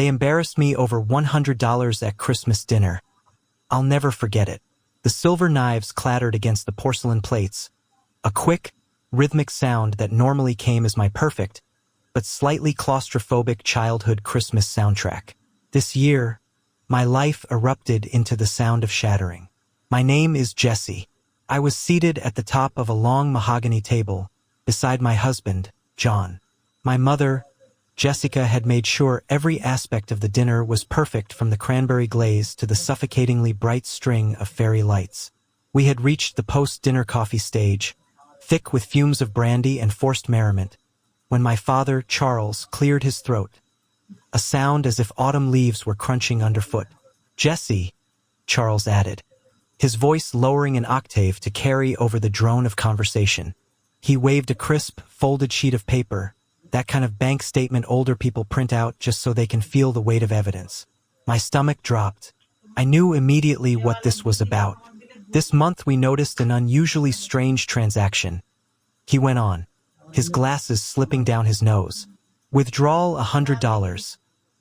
They embarrassed me over $100 at Christmas dinner. I'll never forget it. The silver knives clattered against the porcelain plates, a quick, rhythmic sound that normally came as my perfect, but slightly claustrophobic childhood Christmas soundtrack. This year, my life erupted into the sound of shattering. My name is Jesse. I was seated at the top of a long mahogany table, beside my husband, John. My mother, Jessica, had made sure every aspect of the dinner was perfect, from the cranberry glaze to the suffocatingly bright string of fairy lights. We had reached the post-dinner coffee stage, thick with fumes of brandy and forced merriment, when my father, Charles, cleared his throat, a sound as if autumn leaves were crunching underfoot. "Jesse," Charles added, his voice lowering an octave to carry over the drone of conversation. He waved a crisp, folded sheet of paper, that kind of bank statement older people print out just so they can feel the weight of evidence. My stomach dropped. I knew immediately what this was about. "This month we noticed an unusually strange transaction," he went on, his glasses slipping down his nose. "Withdrawal $100,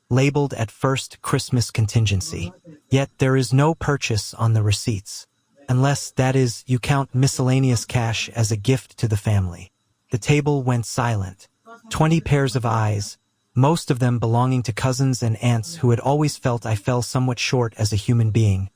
labeled at first Christmas contingency. Yet there is no purchase on the receipts. Unless, that is, you count miscellaneous cash as a gift to the family." The table went silent. 20 pairs of eyes, most of them belonging to cousins and aunts who had always felt I fell somewhat short as a human being,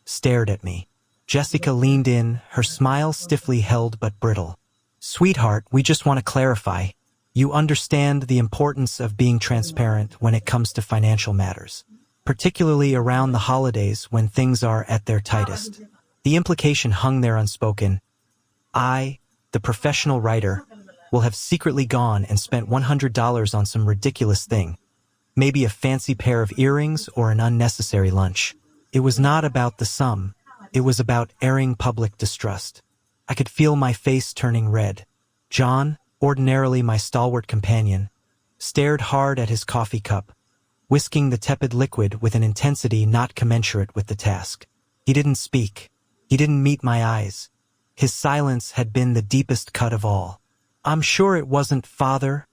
stared at me. Jessica leaned in, her smile stiffly held but brittle. "Sweetheart, we just want to clarify. You understand the importance of being transparent when it comes to financial matters, particularly around the holidays when things are at their tightest." The implication hung there unspoken. I, the professional writer, will have secretly gone and spent $100 on some ridiculous thing, maybe a fancy pair of earrings or an unnecessary lunch. It was not about the sum. It was about airing public distrust. I could feel my face turning red. John, ordinarily my stalwart companion, stared hard at his coffee cup, whisking the tepid liquid with an intensity not commensurate with the task. He didn't speak. He didn't meet my eyes. His silence had been the deepest cut of all. "I'm sure it wasn't, Father,"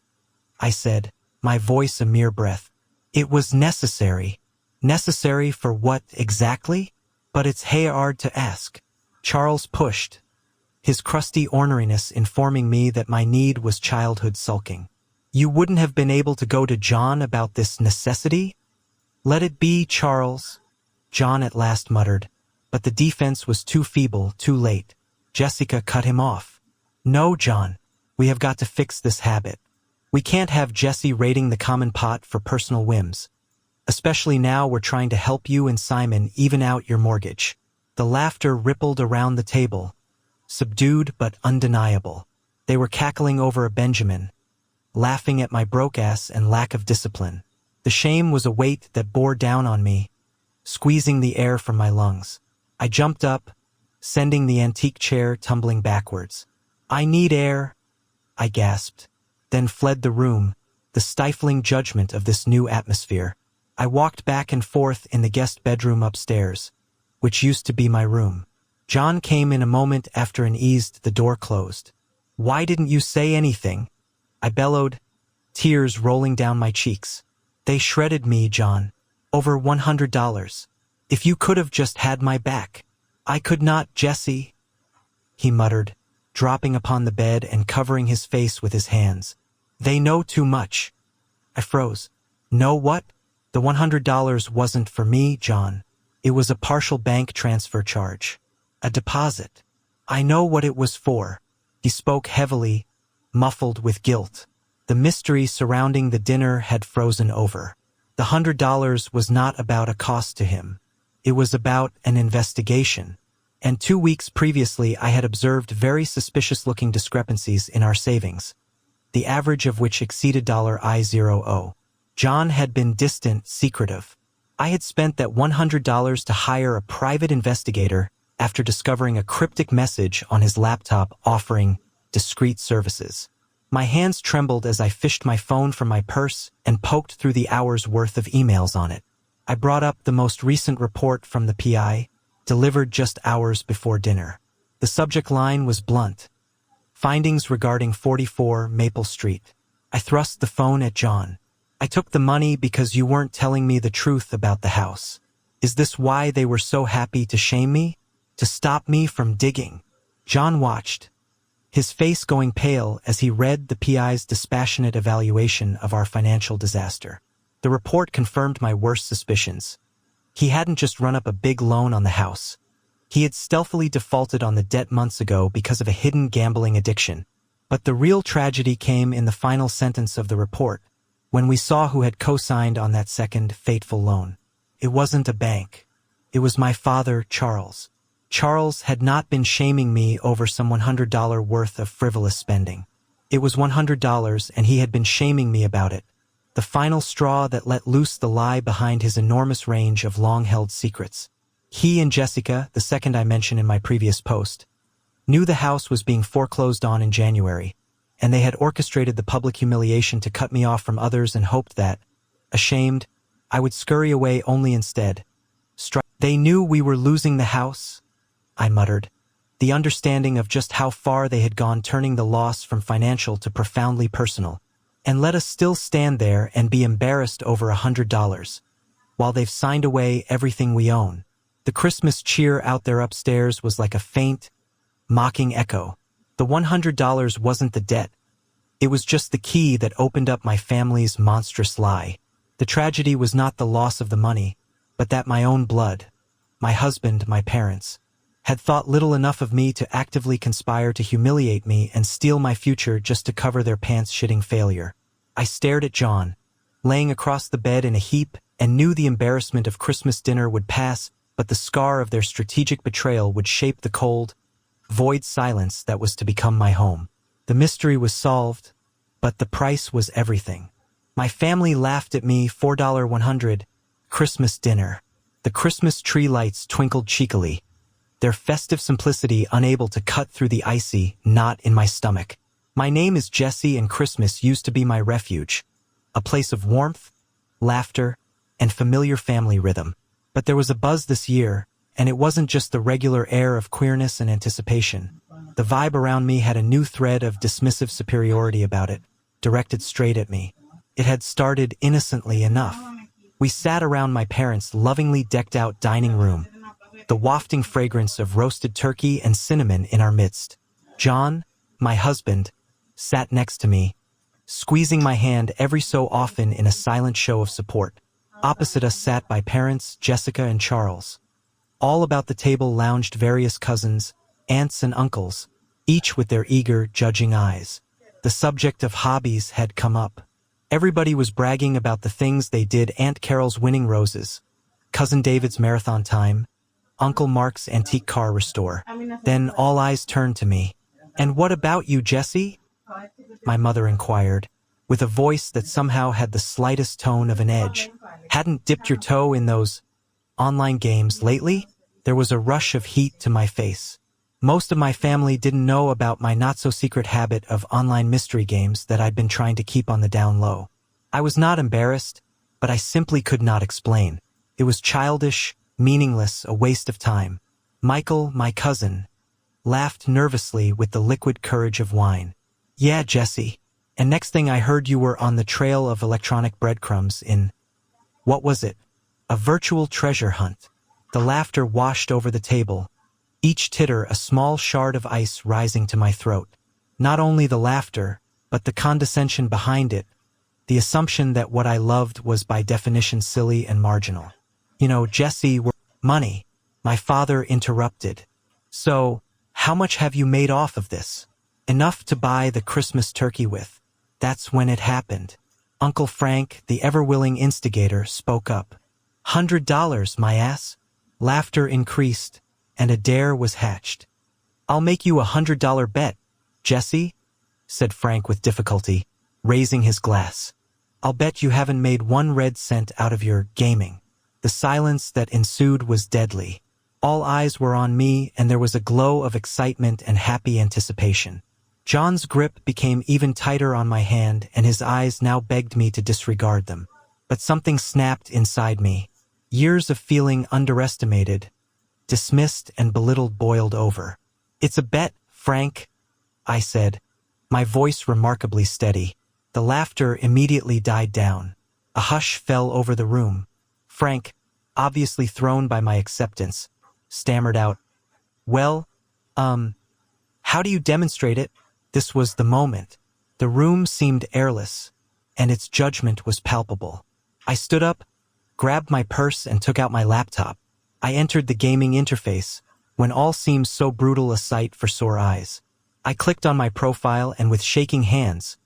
I said, my voice a mere breath. "It was necessary." "Necessary for what exactly? But it's hard to ask." Charles pushed, his crusty orneriness informing me that my need was childhood sulking. "You wouldn't have been able to go to John about this necessity?" "Let it be, Charles," John at last muttered, but the defense was too feeble, too late. Jessica cut him off. "No, John. We have got to fix this habit. We can't have Jesse raiding the common pot for personal whims. Especially now we're trying to help you and Simon even out your mortgage." The laughter rippled around the table, subdued but undeniable. They were cackling over a Benjamin, laughing at my broke ass and lack of discipline. The shame was a weight that bore down on me, squeezing the air from my lungs. I jumped up, sending the antique chair tumbling backwards. "I need air," I gasped, then fled the room, the stifling judgment of this new atmosphere. I walked back and forth in the guest bedroom upstairs, which used to be my room. John came in a moment after and eased the door closed. "Why didn't you say anything?" I bellowed, tears rolling down my cheeks. "They shredded me, John. Over $100. If you could have just had my back." "I could not, Jesse," he muttered, dropping upon the bed and covering his face with his hands. "They know too much." I froze. "Know what?" "The $100 wasn't for me, John. It was a partial bank transfer charge. A deposit. I know what it was for." He spoke heavily, muffled with guilt. The mystery surrounding the dinner had frozen over. The $100 was not about a cost to him. It was about an investigation. And 2 weeks previously I had observed very suspicious-looking discrepancies in our savings, the average of which exceeded $10. John had been distant, secretive. I had spent that $100 to hire a private investigator after discovering a cryptic message on his laptop offering discreet services. My hands trembled as I fished my phone from my purse and poked through the hour's worth of emails on it. I brought up the most recent report from the PI, delivered just hours before dinner. The subject line was blunt: "Findings regarding 44 Maple Street." I thrust the phone at John. I took the money because you weren't telling me the truth about the house. Is this why they were so happy to shame me? To stop me from digging?" John watched, his face going pale as he read the PI's dispassionate evaluation of our financial disaster. The report confirmed my worst suspicions. He hadn't just run up a big loan on the house. He had stealthily defaulted on the debt months ago because of a hidden gambling addiction. But the real tragedy came in the final sentence of the report, when we saw who had co-signed on that second fateful loan. It wasn't a bank. It was my father, Charles. Charles had not been shaming me over some $100 worth of frivolous spending. It was $100, and he had been shaming me about it. The final straw that let loose the lie behind his enormous range of long-held secrets. He and Jessica, the second I mentioned in my previous post, knew the house was being foreclosed on in January, and they had orchestrated the public humiliation to cut me off from others and hoped that, ashamed, I would scurry away only instead. They knew we were losing the house, I muttered, the understanding of just how far they had gone, turning the loss from financial to profoundly personal, and let us still stand there and be embarrassed over $100, while they've signed away everything we own. The Christmas cheer out there upstairs was like a faint, mocking echo. The $100 wasn't the debt. It was just the key that opened up my family's monstrous lie. The tragedy was not the loss of the money, but that my own blood, my husband, my parents, had thought little enough of me to actively conspire to humiliate me and steal my future just to cover their pants-shitting failure. I stared at John, laying across the bed in a heap, and knew the embarrassment of Christmas dinner would pass, but the scar of their strategic betrayal would shape the cold, void silence that was to become my home. The mystery was solved, but the price was everything. My family laughed at me. $4.100 Christmas dinner. The Christmas tree lights twinkled cheekily, their festive simplicity unable to cut through the icy knot in my stomach. My name is Jesse, and Christmas used to be my refuge, a place of warmth, laughter, and familiar family rhythm. But there was a buzz this year, and it wasn't just the regular air of queerness and anticipation. The vibe around me had a new thread of dismissive superiority about it, directed straight at me. It had started innocently enough. We sat around my parents' lovingly decked-out dining room, the wafting fragrance of roasted turkey and cinnamon in our midst. John, my husband, sat next to me, squeezing my hand every so often in a silent show of support. Opposite us sat my parents, Jessica and Charles. All about the table lounged various cousins, aunts and uncles, each with their eager, judging eyes. The subject of hobbies had come up. Everybody was bragging about the things they did: Aunt Carol's winning roses, Cousin David's marathon time, Uncle Mark's antique car restore. Then all eyes turned to me. "And what about you, Jesse?" my mother inquired, with a voice that somehow had the slightest tone of an edge. "Hadn't dipped your toe in those online games lately?" There was a rush of heat to my face. Most of my family didn't know about my not-so-secret habit of online mystery games that I'd been trying to keep on the down low. I was not embarrassed, but I simply could not explain. It was childish, meaningless, a waste of time. Michael, my cousin, laughed nervously with the liquid courage of wine. "Yeah, Jesse. And next thing I heard, you were on the trail of electronic breadcrumbs in, what was it? A virtual treasure hunt." The laughter washed over the table, each titter a small shard of ice rising to my throat. Not only the laughter, but the condescension behind it, the assumption that what I loved was by definition silly and marginal. "You know, Jesse, money," my father interrupted. "So, how much have you made off of this?" "Enough to buy the Christmas turkey with." That's when it happened. Uncle Frank, the ever-willing instigator, spoke up. $100, my ass." Laughter increased, and a dare was hatched. "I'll make you a $100 bet, Jesse," said Frank with difficulty, raising his glass. "I'll bet you haven't made 1 red cent out of your gaming." The silence that ensued was deadly. All eyes were on me, and there was a glow of excitement and happy anticipation. John's grip became even tighter on my hand, and his eyes now begged me to disregard them. But something snapped inside me. Years of feeling underestimated, dismissed, and belittled boiled over. "It's a bet, Frank," I said, my voice remarkably steady. The laughter immediately died down. A hush fell over the room. Frank, obviously thrown by my acceptance, stammered out, "Well, how do you demonstrate it?" This was the moment. The room seemed airless, and its judgment was palpable. I stood up, grabbed my purse, and took out my laptop. I entered the gaming interface, when all seemed so brutal a sight for sore eyes. I clicked on my profile and with shaking hands,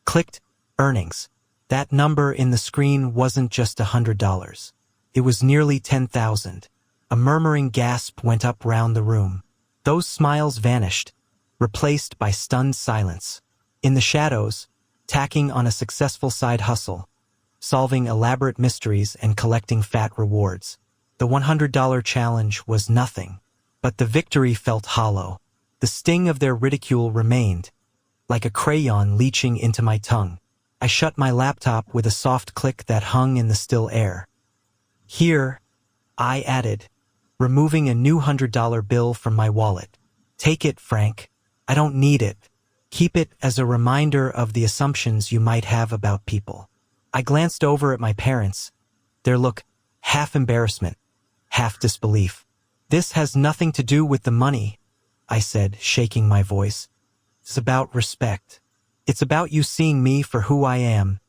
clicked earnings. That number in the screen wasn't just $100. It was nearly 10,000. A murmuring gasp went up round the room. Those smiles vanished, replaced by stunned silence. In the shadows, tacking on a successful side hustle, solving elaborate mysteries and collecting fat rewards. The $100 challenge was nothing, but the victory felt hollow. The sting of their ridicule remained, like a crayon leaching into my tongue. I shut my laptop with a soft click that hung in the still air. "Here," I added, removing a new $100 bill from my wallet. "Take it, Frank. I don't need it. Keep it as a reminder of the assumptions you might have about people." I glanced over at my parents, their look half embarrassment, half disbelief. "This has nothing to do with the money," I said, shaking my voice. "It's about respect. It's about you seeing me for who I am,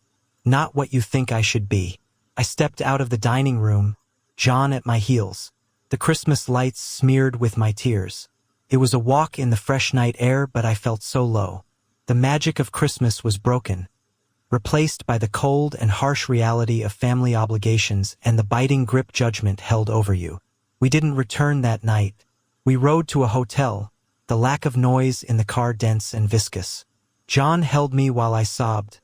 not what you think I should be." I stepped out of the dining room, John at my heels, the Christmas lights smeared with my tears. It was a walk in the fresh night air, but I felt so low. The magic of Christmas was broken, replaced by the cold and harsh reality of family obligations and the biting grip judgment held over you. We didn't return that night. We rode to a hotel, the lack of noise in the car dense and viscous. John held me while I sobbed,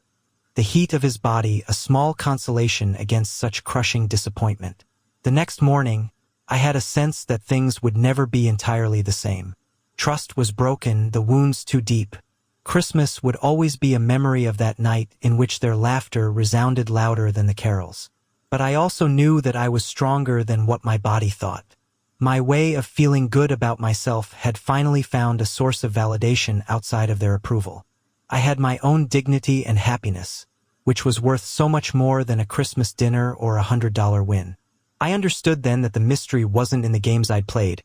the heat of his body a small consolation against such crushing disappointment. The next morning, I had a sense that things would never be entirely the same. Trust was broken, the wounds too deep. Christmas would always be a memory of that night in which their laughter resounded louder than the carols. But I also knew that I was stronger than what my body thought. My way of feeling good about myself had finally found a source of validation outside of their approval. I had my own dignity and happiness, which was worth so much more than a Christmas dinner or a $100 win. I understood then that the mystery wasn't in the games I'd played.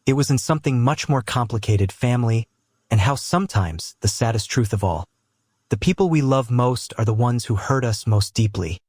It was in something much more complicated: family, and how sometimes, the saddest truth of all, the people we love most are the ones who hurt us most deeply.